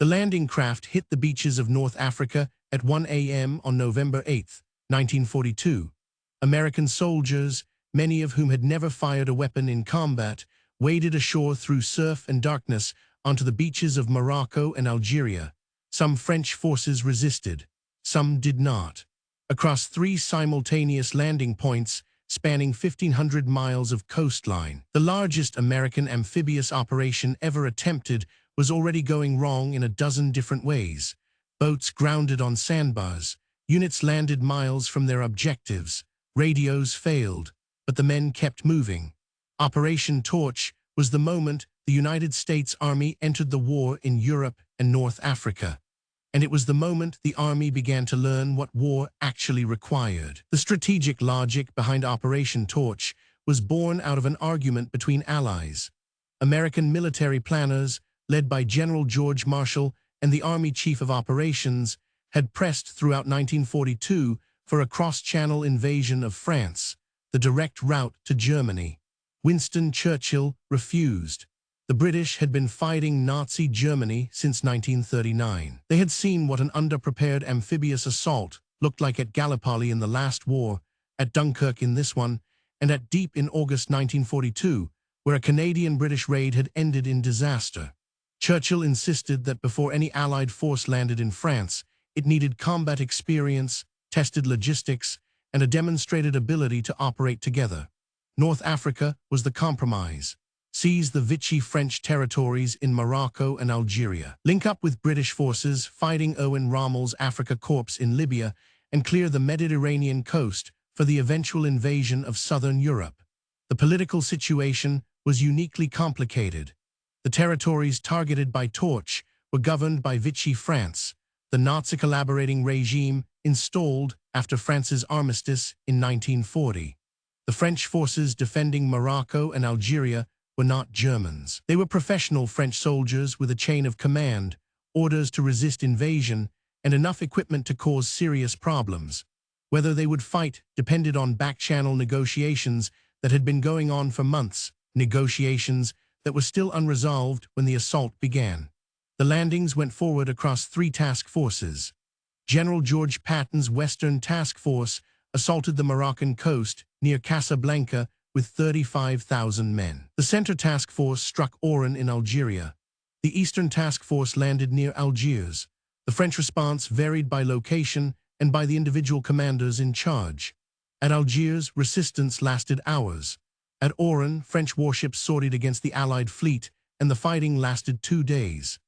The landing craft hit the beaches of North Africa at 1 a.m. on November 8, 1942. American soldiers, many of whom had never fired a weapon in combat, waded ashore through surf and darkness onto the beaches of Morocco and Algeria. Some French forces resisted, some did not. Across 3 simultaneous landing points spanning 1,500 miles of coastline, the largest American amphibious operation ever attempted was already going wrong in a dozen different ways. Boats grounded on sandbars, units landed miles from their objectives, radios failed, but the men kept moving. Operation Torch was the moment the United States Army entered the war in Europe and North Africa. And it was the moment the Army began to learn what war actually required. The strategic logic behind Operation Torch was born out of an argument between allies. American military planners, led by General George Marshall and the Army Chief of Operations, had pressed throughout 1942 for a cross-channel invasion of France, the direct route to Germany. Winston Churchill refused. The British had been fighting Nazi Germany since 1939. They had seen what an underprepared amphibious assault looked like at Gallipoli in the last war, at Dunkirk in this one, and at Dieppe in August 1942, where a Canadian-British raid had ended in disaster. Churchill insisted that before any Allied force landed in France, it needed combat experience, tested logistics, and a demonstrated ability to operate together. North Africa was the compromise. Seize the Vichy French territories in Morocco and Algeria. Link up with British forces fighting Owen Rommel's Afrika Korps in Libya and clear the Mediterranean coast for the eventual invasion of southern Europe. The political situation was uniquely complicated. The territories targeted by Torch were governed by Vichy France, the Nazi collaborating regime installed after France's armistice in 1940. The French forces defending Morocco and Algeria were not Germans. They were professional French soldiers with a chain of command, orders to resist invasion, and enough equipment to cause serious problems. Whether they would fight depended on back-channel negotiations that had been going on for months, negotiations that were still unresolved when the assault began. The landings went forward across 3 task forces. General George Patton's Western Task Force assaulted the Moroccan coast near Casablanca with 35,000 men. The Center Task Force struck Oran in Algeria. The Eastern Task Force landed near Algiers. The French response varied by location and by the individual commanders in charge. At Algiers, resistance lasted hours. At Oran, French warships sortied against the Allied fleet, and the fighting lasted 2 days.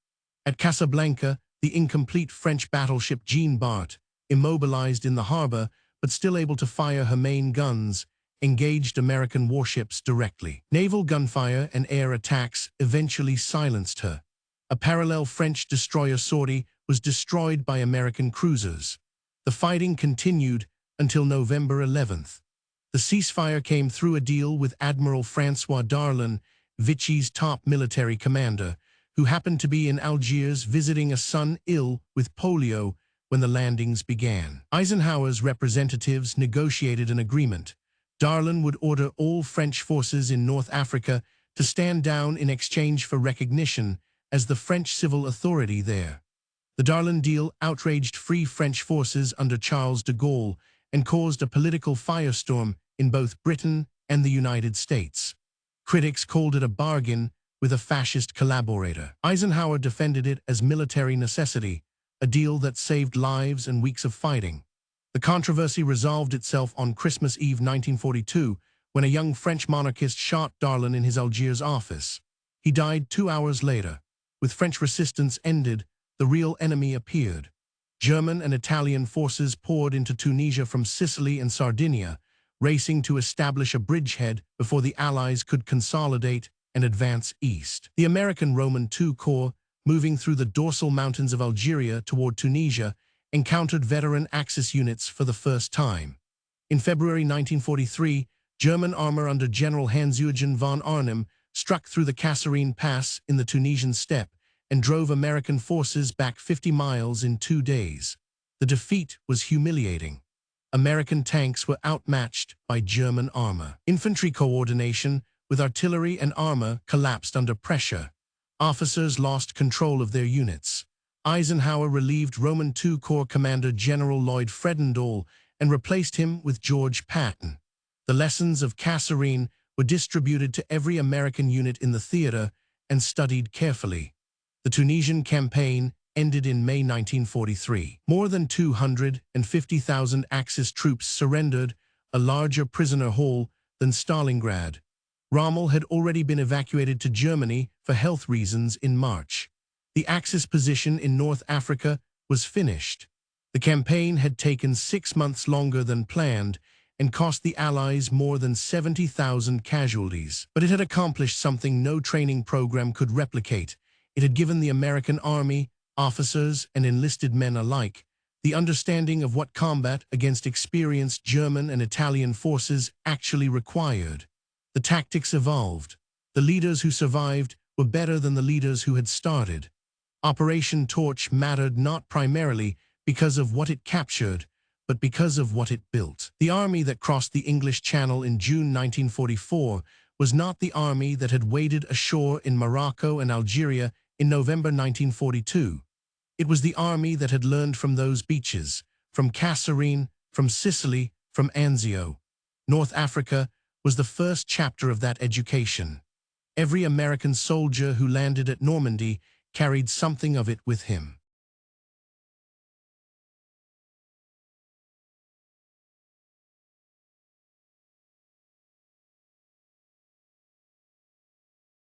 At Casablanca, the incomplete French battleship Jean Bart, immobilized in the harbor but still able to fire her main guns, engaged American warships directly. Naval gunfire and air attacks eventually silenced her. A parallel French destroyer sortie was destroyed by American cruisers. The fighting continued until November 11th. The ceasefire came through a deal with Admiral François Darlan, Vichy's top military commander, who happened to be in Algiers visiting a son ill with polio when the landings began. Eisenhower's representatives negotiated an agreement. Darlan would order all French forces in North Africa to stand down in exchange for recognition as the French civil authority there. The Darlan deal outraged Free French forces under Charles de Gaulle and caused a political firestorm in both Britain and the United States. Critics called it a bargain with a fascist collaborator. Eisenhower defended it as military necessity, a deal that saved lives and weeks of fighting. The controversy resolved itself on Christmas Eve 1942, when a young French monarchist shot Darlan in his Algiers office. He died 2 hours later. With French resistance ended, the real enemy appeared. German and Italian forces poured into Tunisia from Sicily and Sardinia, racing to establish a bridgehead before the Allies could consolidate and advance east. The American Roman II Corps, moving through the dorsal mountains of Algeria toward Tunisia, encountered veteran Axis units for the first time. In February 1943, German armor under General Hans-Eugen von Arnim struck through the Kasserine Pass in the Tunisian steppe and drove American forces back 50 miles in 2 days. The defeat was humiliating. American tanks were outmatched by German armor. Infantry coordination with artillery and armor collapsed under pressure. Officers lost control of their units. Eisenhower relieved Roman II Corps Commander General Lloyd Fredendall and replaced him with George Patton. The lessons of Kasserine were distributed to every American unit in the theater and studied carefully. The Tunisian campaign ended in May 1943. More than 250,000 Axis troops surrendered, a larger prisoner haul than Stalingrad. Rommel had already been evacuated to Germany for health reasons in March. The Axis position in North Africa was finished. The campaign had taken 6 months longer than planned and cost the Allies more than 70,000 casualties. But it had accomplished something no training program could replicate. It had given the American Army, officers and enlisted men alike, the understanding of what combat against experienced German and Italian forces actually required. The tactics evolved. The leaders who survived were better than the leaders who had started. Operation Torch mattered not primarily because of what it captured, but because of what it built. The army that crossed the English Channel in June 1944 was not the army that had waited ashore in Morocco and Algeria in November 1942. It was the army that had learned from those beaches, from Kasserine, from Sicily, from Anzio. North Africa was the first chapter of that education. Every American soldier who landed at Normandy carried something of it with him.